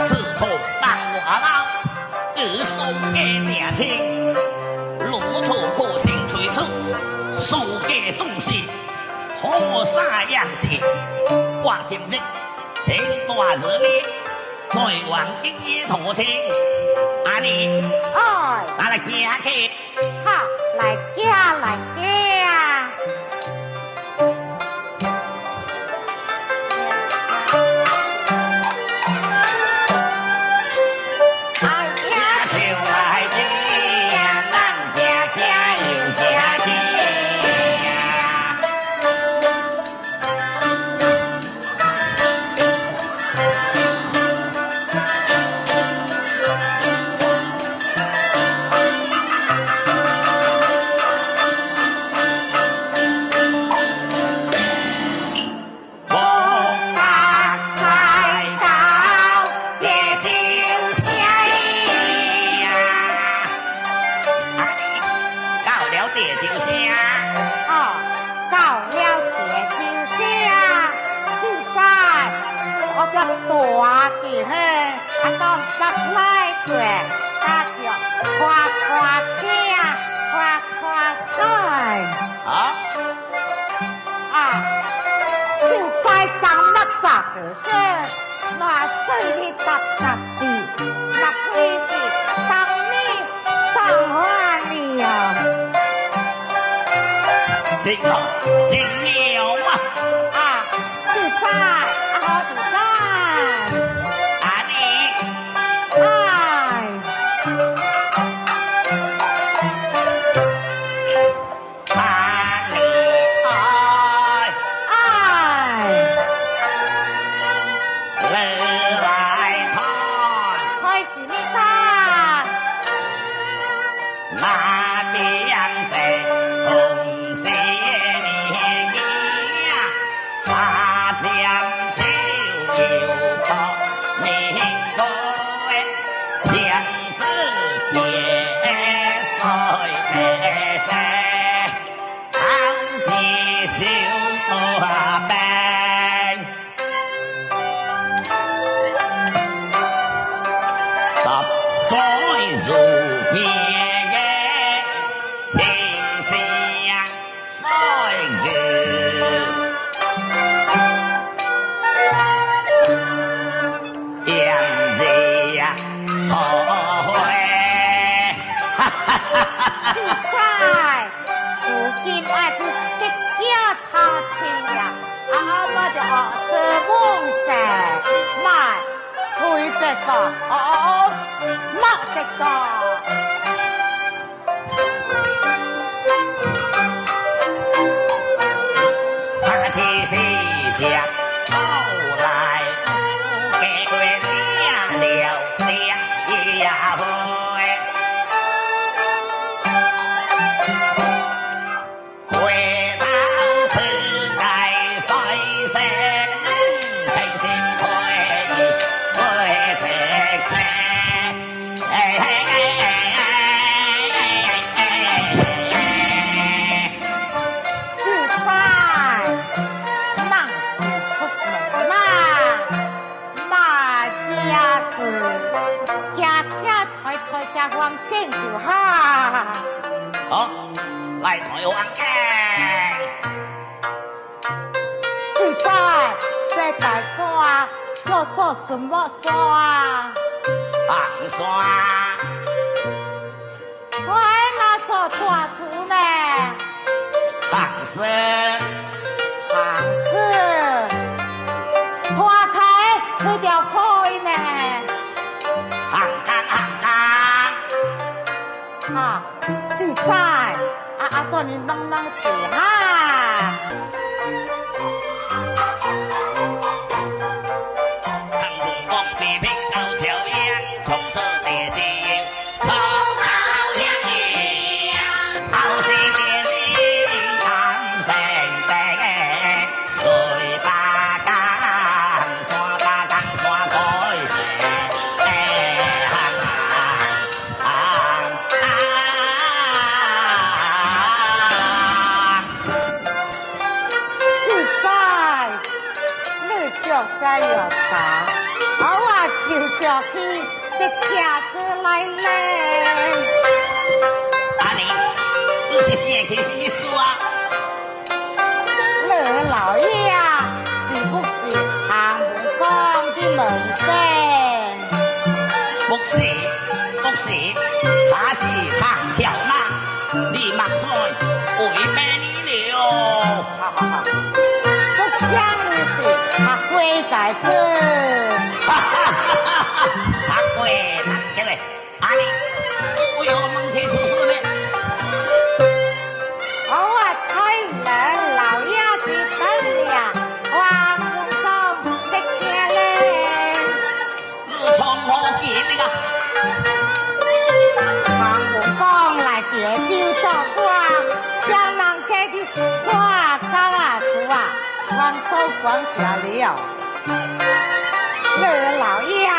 自从当我老，日数给年轻，路途苦心催促，输给众sĩ，河沙扬sĩ，我今日请大日里，在往今夜同情，阿你，拿来行去，哈，来行来行。大地嘿，当得来对，大叫夸夸听，夸夸对。就在上那咋个个，那水里搭搭地，那可是当你当花里呀。真好，真牛嘛！就在。做什么山？放山。山那做大树呢？放生。放生。花开那条开呢？行行。就在做你弄弄事哈。去这车子来嘞。阿你，你是谁去什么事啊？二老爷啊，是不是韩武公的门生？不是，不是，他是唐桥郎，你莫再违背你了。好好好，不讲的是他悔改子。哈哈哈哈！他对，他对，阿你，为何蒙天出事呢？我太人老爷的本领，黄武公的天嘞。你从何见的啊？黄武公来点酒做官，将人家的山高啊厝啊，往都光家了。二老爷啊，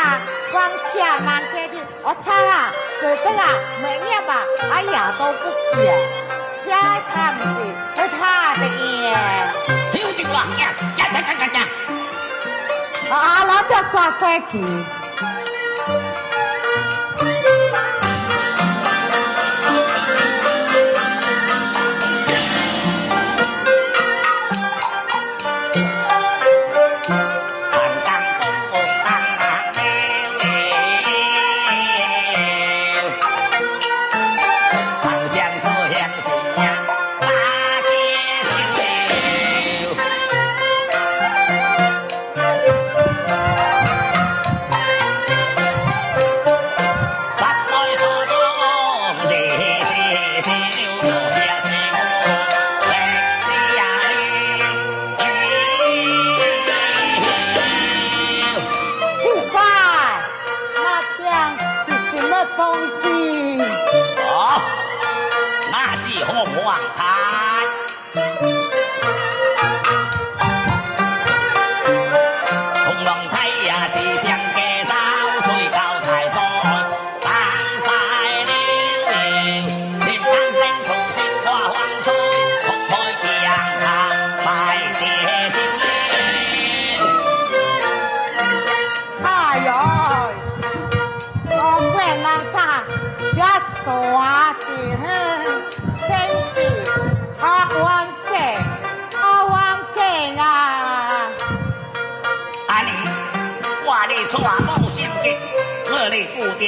光家人家的我操啊，觉得啊，每日吧，哎呀都不见，家看不是他的耶。有的啦，呀，啊，那叫抓在去。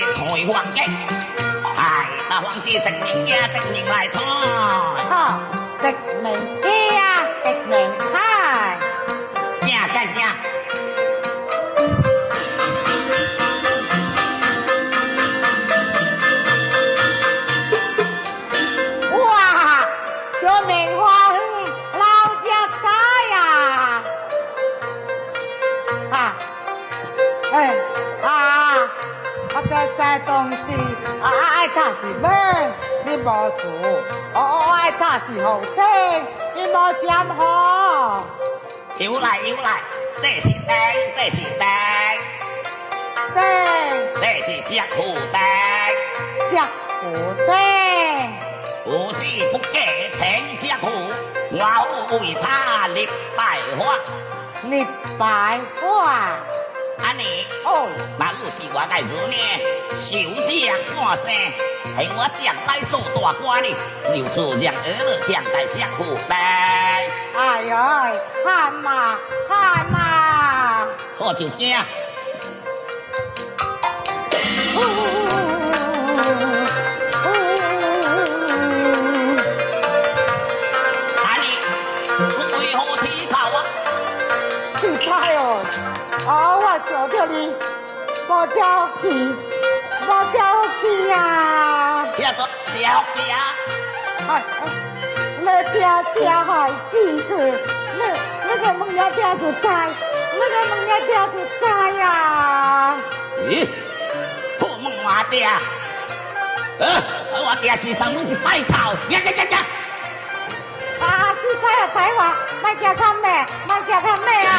台湾嘅，係那皇室證明嘅證明嚟睇。好，證明嘅啊，證明係。呀嘅呀。哇，這棉花老家家呀！啊，哎啊！我這些東西，愛他是咩？你冇做，我愛他是好聽，你冇想好。要嚟，這是釘，這是釘，釘，這是隻虎釘，隻虎釘，不是不給請隻虎，我為他立白花，立白花。安尼哦，那如是我嘅子呢，受將半生，係我將來做大官呢，就自將兒兩大隻虎釘。哎呀，喊啊喊啊！我就驚。安尼，你為何剃頭啊？是太哦。我想到你，我叫去呀！要做叫去啊！你聽害死佢，你個夢一聽就知，你個夢一聽就知呀！咦？好夢我爹，我爹是上門去洗頭，呀！啊！去睇啊睇話，咪叫他咩？咪叫他咩啊？